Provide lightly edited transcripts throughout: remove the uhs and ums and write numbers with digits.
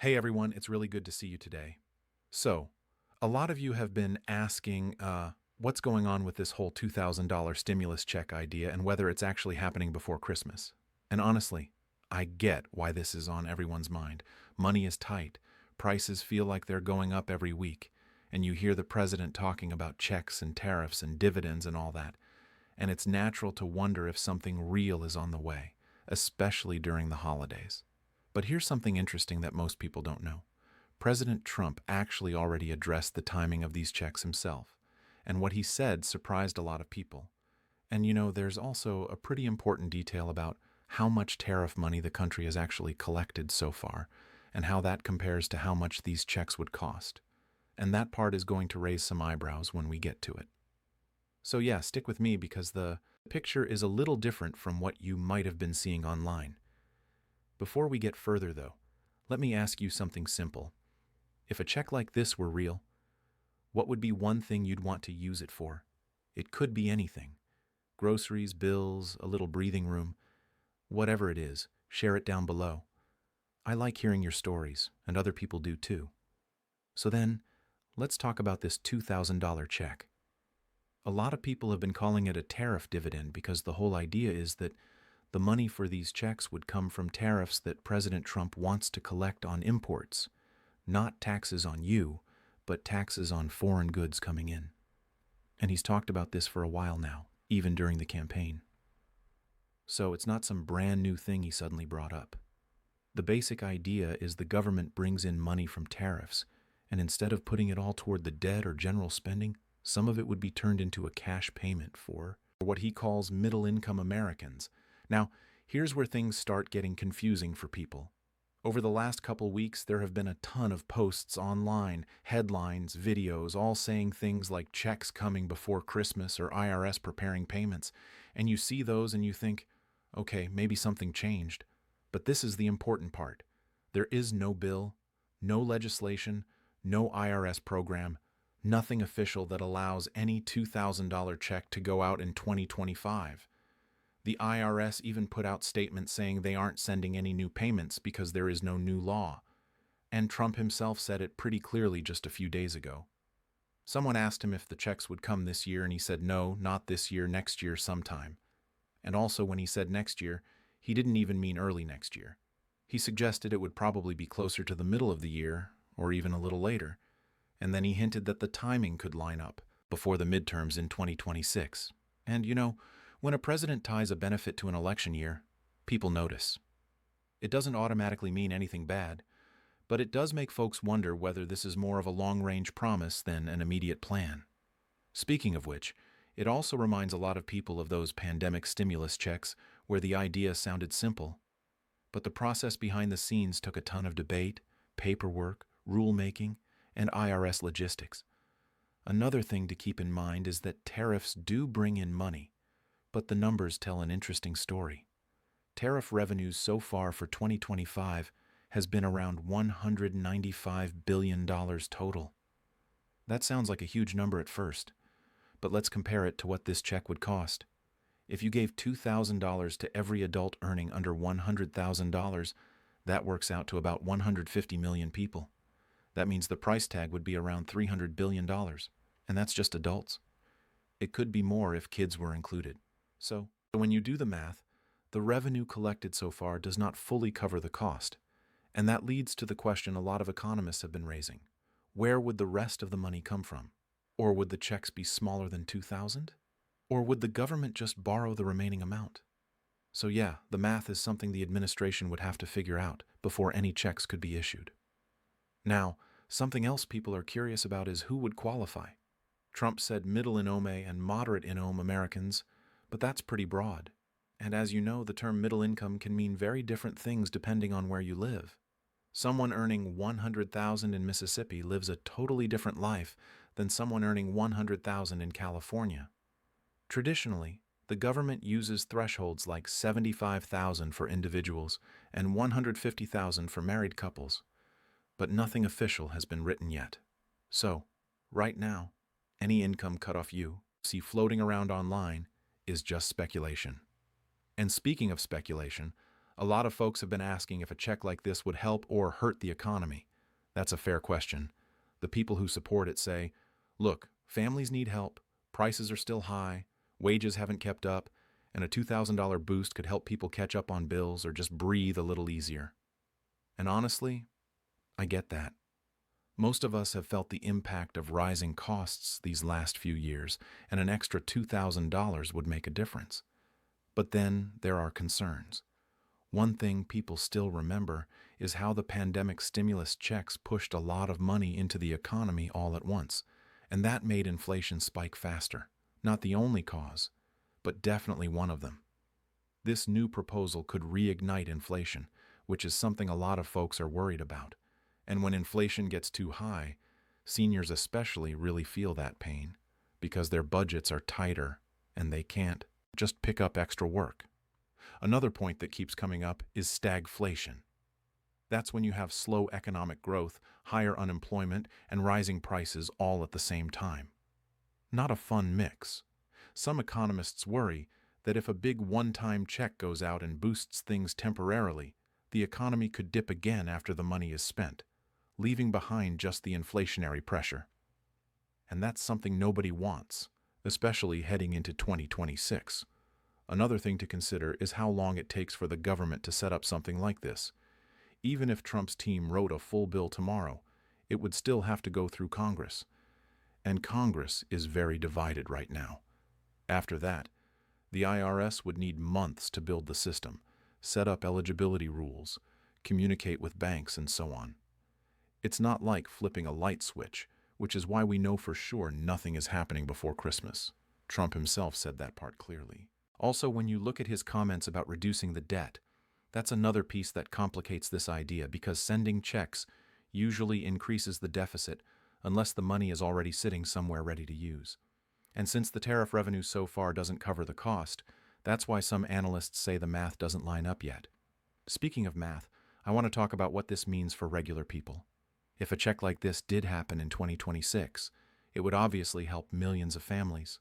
Hey everyone, it's really good to see you today. So, a lot of you have been asking what's going on with this whole $2,000 stimulus check idea and whether it's actually happening before Christmas. And honestly, I get why this is on everyone's mind. Money is tight, prices feel like they're going up every week, and you hear the president talking about checks and tariffs and dividends and all that. And it's natural to wonder if something real is on the way, especially during the holidays. But here's something interesting that most people don't know. President Trump actually already addressed the timing of these checks himself, and what he said surprised a lot of people. And there's also a pretty important detail about how much tariff money the country has actually collected so far, and how that compares to how much these checks would cost. And that part is going to raise some eyebrows when we get to it. So yeah, stick with me because the picture is a little different from what you might have been seeing online. Before we get further, though, let me ask you something simple. If a check like this were real, what would be one thing you'd want to use it for? It could be anything. Groceries, bills, a little breathing room. Whatever it is, share it down below. I like hearing your stories, and other people do too. So then, let's talk about this $2,000 check. A lot of people have been calling it a tariff dividend because the whole idea is that the money for these checks would come from tariffs that President Trump wants to collect on imports, not taxes on you, but taxes on foreign goods coming in. And he's talked about this for a while now, even during the campaign. So it's not some brand new thing he suddenly brought up. The basic idea is the government brings in money from tariffs, and instead of putting it all toward the debt or general spending, some of it would be turned into a cash payment for what he calls middle-income Americans. Now, here's where things start getting confusing for people. Over the last couple weeks, there have been a ton of posts online, headlines, videos, all saying things like checks coming before Christmas or IRS preparing payments. And you see those and you think, okay, maybe something changed. But this is the important part. There is no bill, no legislation, no IRS program, nothing official that allows any $2,000 check to go out in 2025. The IRS even put out statements saying they aren't sending any new payments because there is no new law. And Trump himself said it pretty clearly just a few days ago. Someone asked him if the checks would come this year, and he said no, not this year, next year sometime. And also when he said next year, he didn't even mean early next year. He suggested it would probably be closer to the middle of the year, or even a little later. And then he hinted that the timing could line up before the midterms in 2026. And when a president ties a benefit to an election year, people notice. It doesn't automatically mean anything bad, but it does make folks wonder whether this is more of a long-range promise than an immediate plan. Speaking of which, it also reminds a lot of people of those pandemic stimulus checks where the idea sounded simple, but the process behind the scenes took a ton of debate, paperwork, rulemaking, and IRS logistics. Another thing to keep in mind is that tariffs do bring in money, but the numbers tell an interesting story. Tariff revenues so far for 2025 has been around $195 billion total. That sounds like a huge number at first, but let's compare it to what this check would cost. If you gave $2,000 to every adult earning under $100,000, that works out to about 150 million people. That means the price tag would be around $300 billion, and that's just adults. It could be more if kids were included. So, when you do the math, the revenue collected so far does not fully cover the cost, and that leads to the question a lot of economists have been raising. Where would the rest of the money come from? Or would the checks be smaller than $2,000? Or would the government just borrow the remaining amount? So yeah, the math is something the administration would have to figure out before any checks could be issued. Now, something else people are curious about is who would qualify. Trump said middle-income and moderate-income Americans, but that's pretty broad. And as you know, the term middle income can mean very different things depending on where you live. Someone earning $100,000 in Mississippi lives a totally different life than someone earning $100,000 in California. Traditionally, the government uses thresholds like $75,000 for individuals and $150,000 for married couples, but nothing official has been written yet. So, right now, any income cutoff you see floating around online is just speculation. And speaking of speculation, A lot of folks have been asking if a check like this would help or hurt the economy. That's a fair question. The people who support it say, look, families need help, prices are still high, wages haven't kept up, and a $2,000 boost could help people catch up on bills or just breathe a little easier. And honestly, I get that. Most of us have felt the impact of rising costs these last few years, and an extra $2,000 would make a difference. But then there are concerns. One thing people still remember is how the pandemic stimulus checks pushed a lot of money into the economy all at once, and that made inflation spike faster. Not the only cause, but definitely one of them. This new proposal could reignite inflation, which is something a lot of folks are worried about. And when inflation gets too high, seniors especially really feel that pain because their budgets are tighter and they can't just pick up extra work. Another point that keeps coming up is stagflation. That's when you have slow economic growth, higher unemployment, and rising prices all at the same time. Not a fun mix. Some economists worry that if a big one-time check goes out and boosts things temporarily, the economy could dip again after the money is spent, leaving behind just the inflationary pressure. And that's something nobody wants, especially heading into 2026. Another thing to consider is how long it takes for the government to set up something like this. Even if Trump's team wrote a full bill tomorrow, it would still have to go through Congress. And Congress is very divided right now. After that, the IRS would need months to build the system, set up eligibility rules, communicate with banks, and so on. It's not like flipping a light switch, which is why we know for sure nothing is happening before Christmas. Trump himself said that part clearly. Also, when you look at his comments about reducing the debt, that's another piece that complicates this idea because sending checks usually increases the deficit unless the money is already sitting somewhere ready to use. And since the tariff revenue so far doesn't cover the cost, that's why some analysts say the math doesn't line up yet. Speaking of math, I want to talk about what this means for regular people. If a check like this did happen in 2026, it would obviously help millions of families.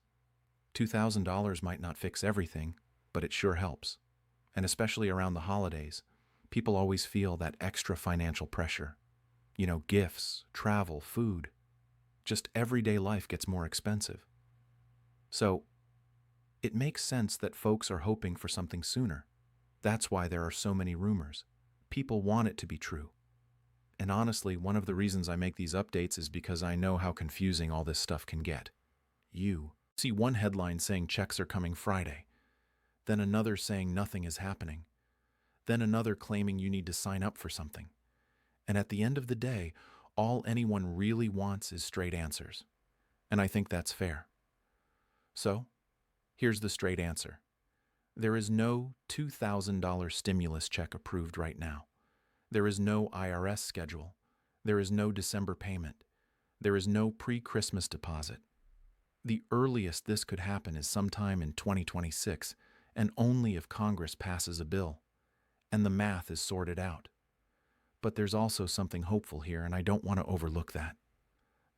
$2,000 might not fix everything, but it sure helps. And especially around the holidays, people always feel that extra financial pressure. Gifts, travel, food. Just everyday life gets more expensive. So, it makes sense that folks are hoping for something sooner. That's why there are so many rumors. People want it to be true. And honestly, one of the reasons I make these updates is because I know how confusing all this stuff can get. You see one headline saying checks are coming Friday, then another saying nothing is happening, then another claiming you need to sign up for something. And at the end of the day, all anyone really wants is straight answers. And I think that's fair. So, here's the straight answer. There is no $2,000 stimulus check approved right now. There is no IRS schedule. There is no December payment. There is no pre-Christmas deposit. The earliest this could happen is sometime in 2026, and only if Congress passes a bill, and the math is sorted out. But there's also something hopeful here, and I don't want to overlook that.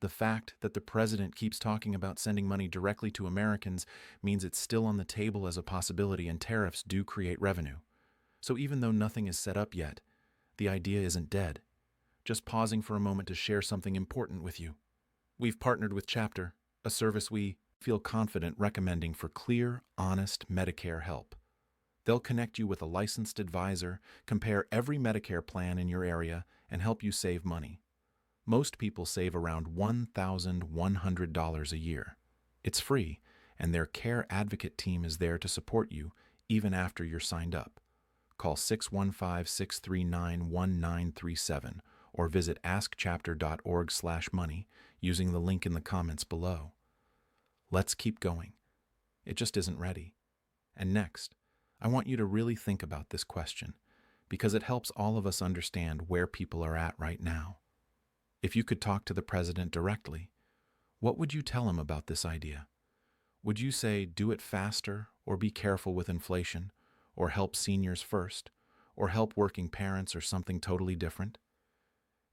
The fact that the president keeps talking about sending money directly to Americans means it's still on the table as a possibility, and tariffs do create revenue. So even though nothing is set up yet, the idea isn't dead. Just pausing for a moment to share something important with you. We've partnered with Chapter, a service we feel confident recommending for clear, honest Medicare help. They'll connect you with a licensed advisor, compare every Medicare plan in your area, and help you save money. Most people save around $1,100 a year. It's free, and their care advocate team is there to support you even after you're signed up. Call 615-639-1937 or visit askchapter.org/money using the link in the comments below. Let's keep going. It just isn't ready. And next, I want you to really think about this question because it helps all of us understand where people are at right now. If you could talk to the president directly, what would you tell him about this idea? Would you say do it faster or be careful with inflation or help seniors first or help working parents or something totally different?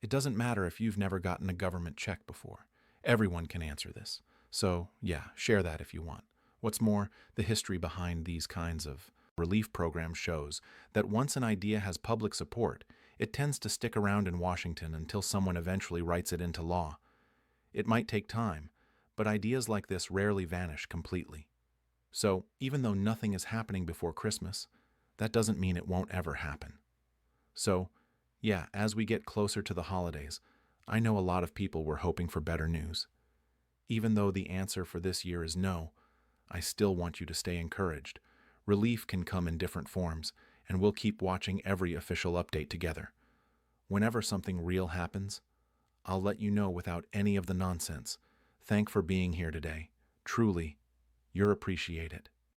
It doesn't matter if you've never gotten a government check before. Everyone can answer this. So, yeah, share that if you want. What's more, the history behind these kinds of relief program shows that once an idea has public support, it tends to stick around in Washington until someone eventually writes it into law. It might take time, but ideas like this rarely vanish completely. So, even though nothing is happening before Christmas, that doesn't mean it won't ever happen. So, yeah, as we get closer to the holidays, I know a lot of people were hoping for better news. Even though the answer for this year is no, I still want you to stay encouraged. Relief can come in different forms, and we'll keep watching every official update together. Whenever something real happens, I'll let you know without any of the nonsense. Thank for being here today. Truly, you're appreciated.